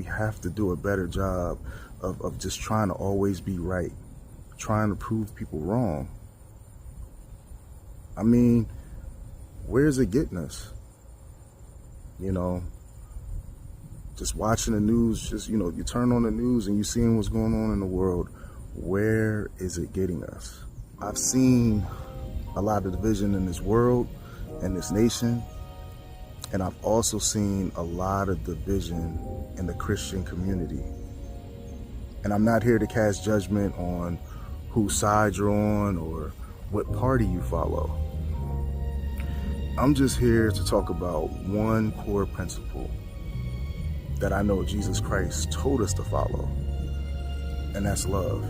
we have to do a better job of just trying to always be right, trying to prove people wrong. I mean, where's it getting us? You know, just watching the news, you turn on the news and you seeing what's going on in the world. Where is it getting us? I've seen a lot of division in this world and this nation, and I've also seen a lot of division in the Christian community. And I'm not here to cast judgment on whose side you're on or what party you follow. I'm just here to talk about one core principle that I know Jesus Christ told us to follow, and that's love.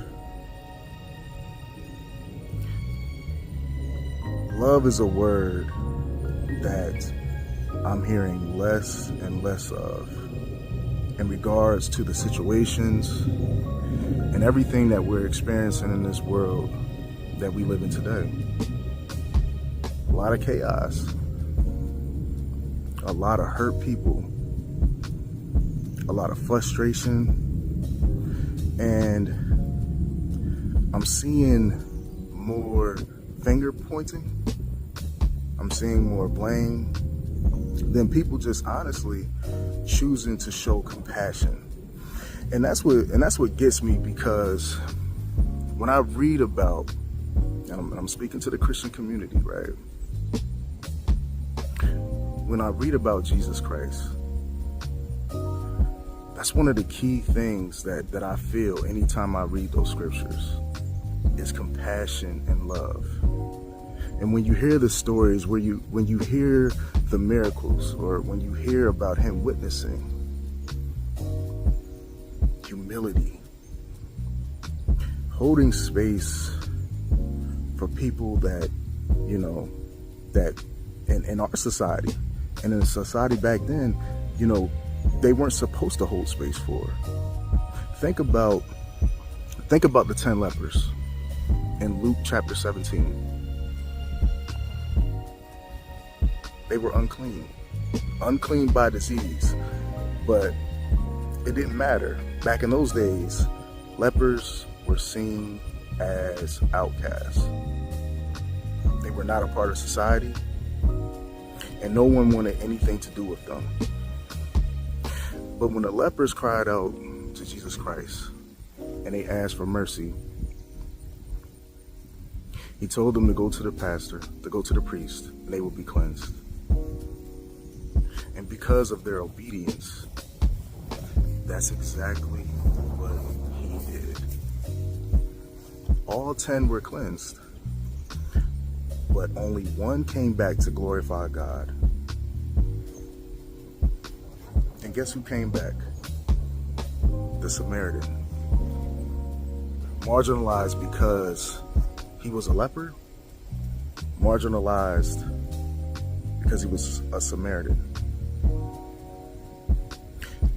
Love is a word that I'm hearing less and less of in regards to the situations and everything that we're experiencing in this world that we live in today. A lot of chaos, a lot of hurt people, a lot of frustration, and I'm seeing more finger pointing. I'm seeing more blame than people just honestly choosing to show compassion. And that's what gets me, because when I read about, and I'm speaking to the Christian community, right? When I read about Jesus Christ, that's one of the key things that I feel anytime I read those scriptures is compassion and love. And when you hear the stories, when you hear the miracles, or when you hear about him witnessing humility, holding space for people that, that in our society and in the society back then, they weren't supposed to hold space for. Think about the 10 lepers in Luke chapter 17. They were unclean by disease, but it didn't matter. Back in those days, lepers were seen as outcasts. They were not a part of society, and no one wanted anything to do with them. But when the lepers cried out to Jesus Christ and they asked for mercy, he told them to go to the pastor, to go to the priest, and they would be cleansed. And because of their obedience, that's exactly what he did. All 10 were cleansed, but only one came back to glorify God. And guess who came back? The Samaritan. Marginalized because he was a leper, marginalized because he was a Samaritan.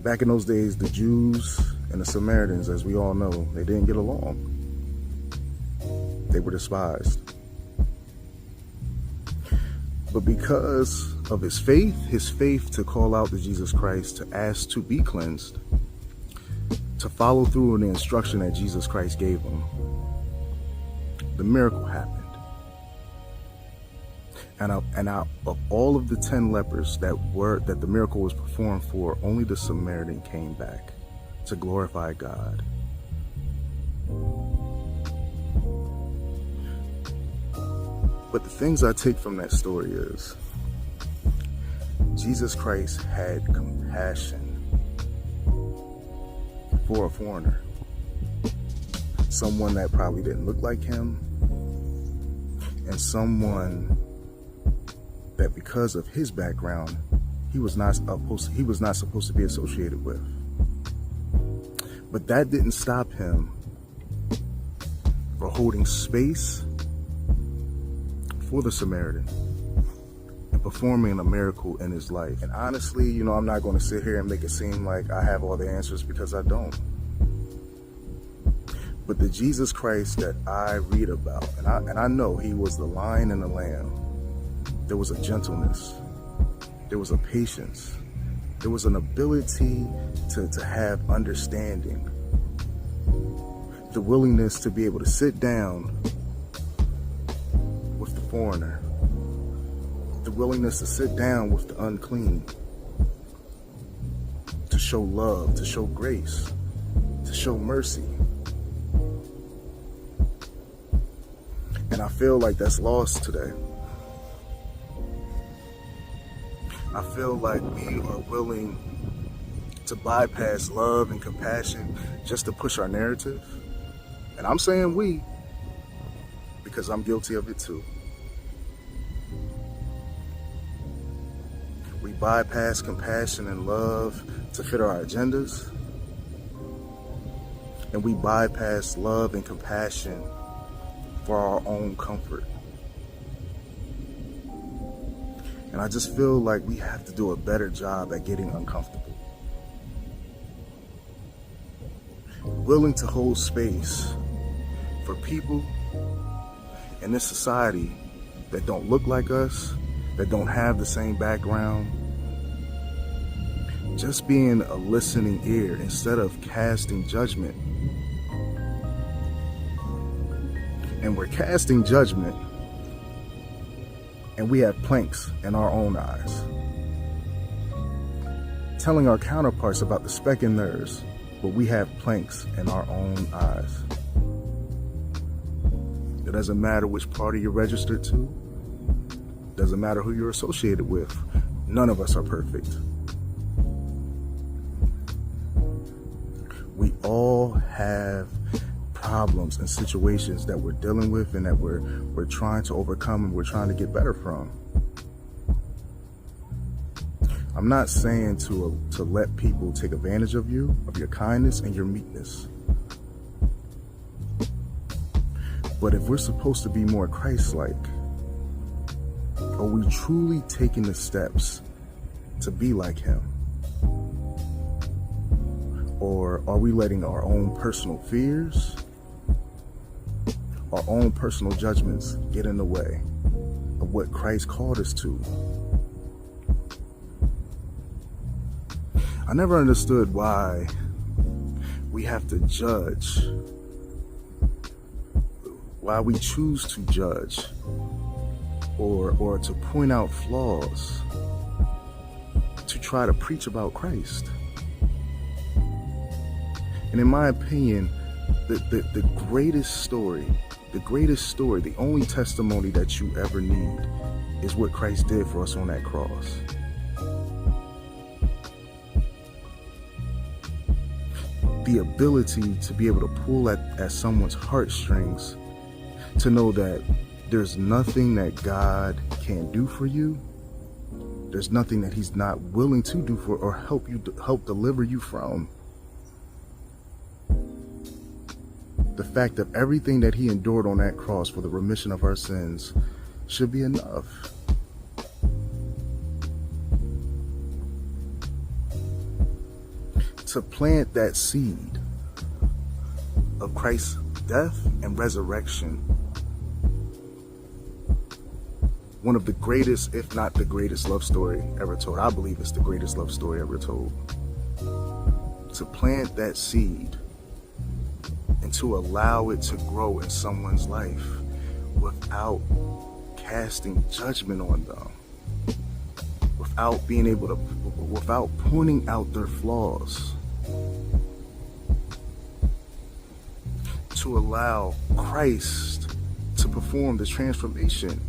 Back in those days, the Jews and the Samaritans, as we all know, they didn't get along. They were despised. But because of his faith to call out to Jesus Christ, to ask to be cleansed, to follow through on the instruction that Jesus Christ gave him, the miracle happened. And out of all of the 10 lepers that the miracle was performed for, only the Samaritan came back to glorify God. But the things I take from that story is Jesus Christ had compassion for a foreigner, someone that probably didn't look like him, and someone that because of his background, he was not supposed to be associated with. But that didn't stop him from holding space for the Samaritan and performing a miracle in his life. And honestly, I'm not going to sit here and make it seem like I have all the answers, because I don't. But the Jesus Christ that I read about, and I know he was the lion and the lamb, there was a gentleness, there was a patience, There was an ability to have understanding. The willingness to be able to sit down with the foreigner. The willingness to sit down with the unclean. To show love, to show grace, to show mercy. And I feel like that's lost today. I feel like we are willing to bypass love and compassion just to push our narrative. And I'm saying we, because I'm guilty of it too. We bypass compassion and love to fit our agendas. And we bypass love and compassion for our own comfort. And I just feel like we have to do a better job at getting uncomfortable. Willing to hold space for people in this society that don't look like us, that don't have the same background. Just being a listening ear instead of casting judgment. And we're casting judgment, and we have planks in our own eyes. Telling our counterparts about the speck in theirs, but we have planks in our own eyes. It doesn't matter which party you're registered to. Doesn't matter who you're associated with. None of us are perfect. We all have problems and situations that we're dealing with and that we're trying to overcome and we're trying to get better from. I'm not saying to let people take advantage of you, of your kindness and your meekness. But if we're supposed to be more Christ-like, are we truly taking the steps to be like him? Or are we letting our own personal fears, our own personal judgments get in the way of what Christ called us to? I never understood why we have to judge, why we choose to judge or to point out flaws, to try to preach about Christ. And in my opinion, the greatest story, the only testimony that you ever need is what Christ did for us on that cross. The ability to be able to pull at someone's heartstrings, to know that there's nothing that God can't do for you. There's nothing that he's not willing to do for or help deliver you from. The fact of everything that he endured on that cross for the remission of our sins should be enough. To plant that seed of Christ's death and resurrection. One of the greatest, if not the greatest love story ever told. I believe it's the greatest love story ever told. To plant that seed and to allow it to grow in someone's life without casting judgment on them, without pointing out their flaws, to allow Christ to perform the transformation,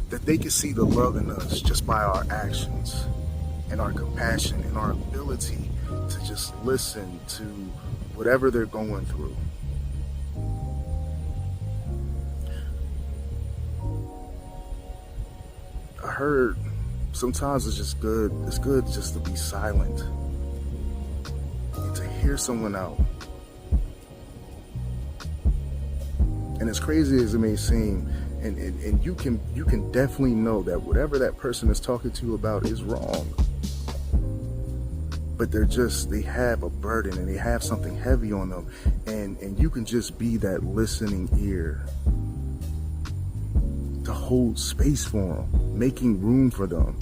that they can see the love in us just by our actions and our compassion and our ability to just listen to whatever they're going through. I heard sometimes it's good just to be silent and to hear someone out. And as crazy as it may seem, and you can definitely know that whatever that person is talking to you about is wrong. But they have a burden and they have something heavy on them. And you can just be that listening ear to hold space for them, making room for them,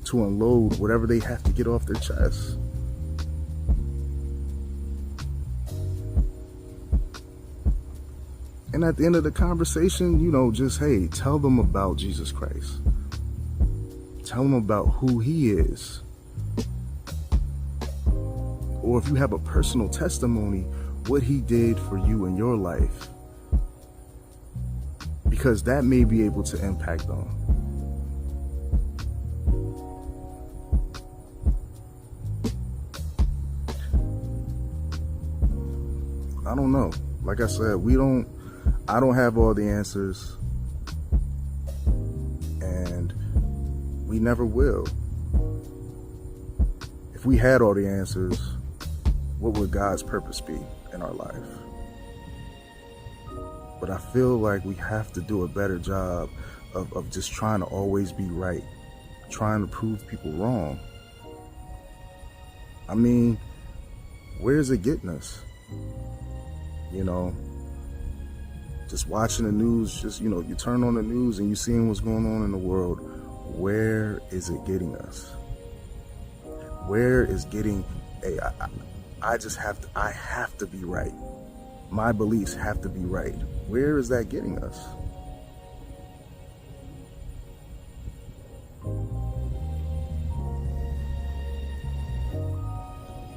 to unload whatever they have to get off their chest. And at the end of the conversation, just, hey, tell them about Jesus Christ. Tell them about who he is. Or if you have a personal testimony, what he did for you in your life. Because that may be able to impact them. I don't know. Like I said, I don't have all the answers, and we never will. If we had all the answers, what would God's purpose be in our life? But I feel like we have to do a better job of just trying to always be right, trying to prove people wrong. I mean, where's it getting us? Just watching the news, you turn on the news and you seeing what's going on in the world. Where is it getting us? Where is getting, I have to be right. My beliefs have to be right. Where is that getting us?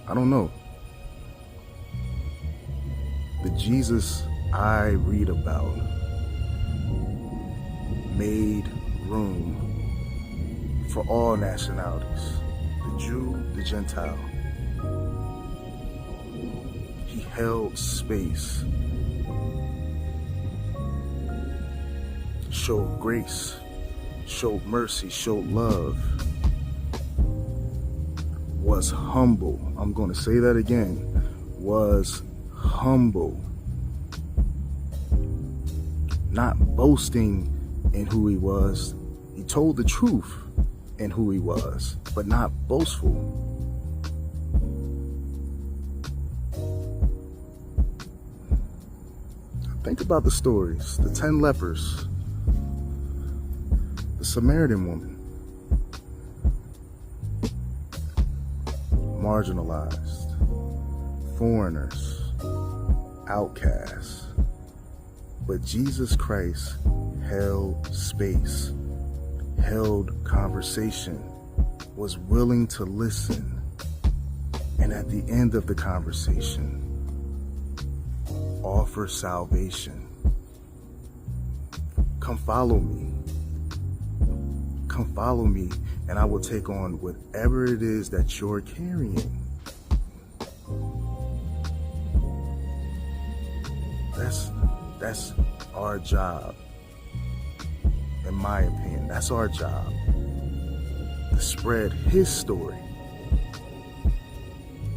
I don't know. The Jesus I read about made room for all nationalities, the Jew, the Gentile. He held space, showed grace, showed mercy, showed love, was humble. I'm going to say that again, was humble. Not boasting in who he was. He told the truth in who he was, but not boastful. Think about the stories. The 10 lepers. The Samaritan woman. Marginalized. Foreigners. Outcasts. But Jesus Christ held space, held conversation, was willing to listen. And at the end of the conversation, offer salvation. Come follow me. Come follow me, and I will take on whatever it is that you're carrying. That's our job. In my opinion, that's our job. To spread his story.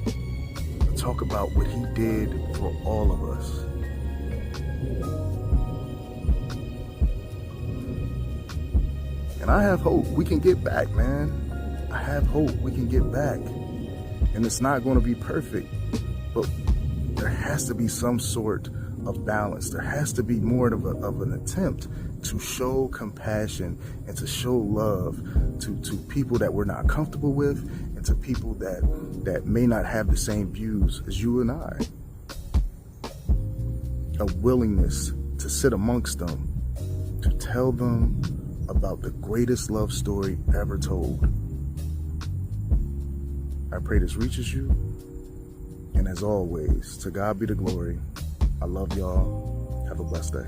To talk about what he did for all of us. And I have hope we can get back, man. I have hope we can get back. And it's not going to be perfect, but there has to be some sort of balance. There has to be more of an attempt to show compassion and to show love to people that we're not comfortable with, and to people that may not have the same views as you and I. A willingness to sit amongst them, to tell them about the greatest love story ever told. I pray this reaches you, and as always, to God be the glory. I love y'all. Have a blessed day.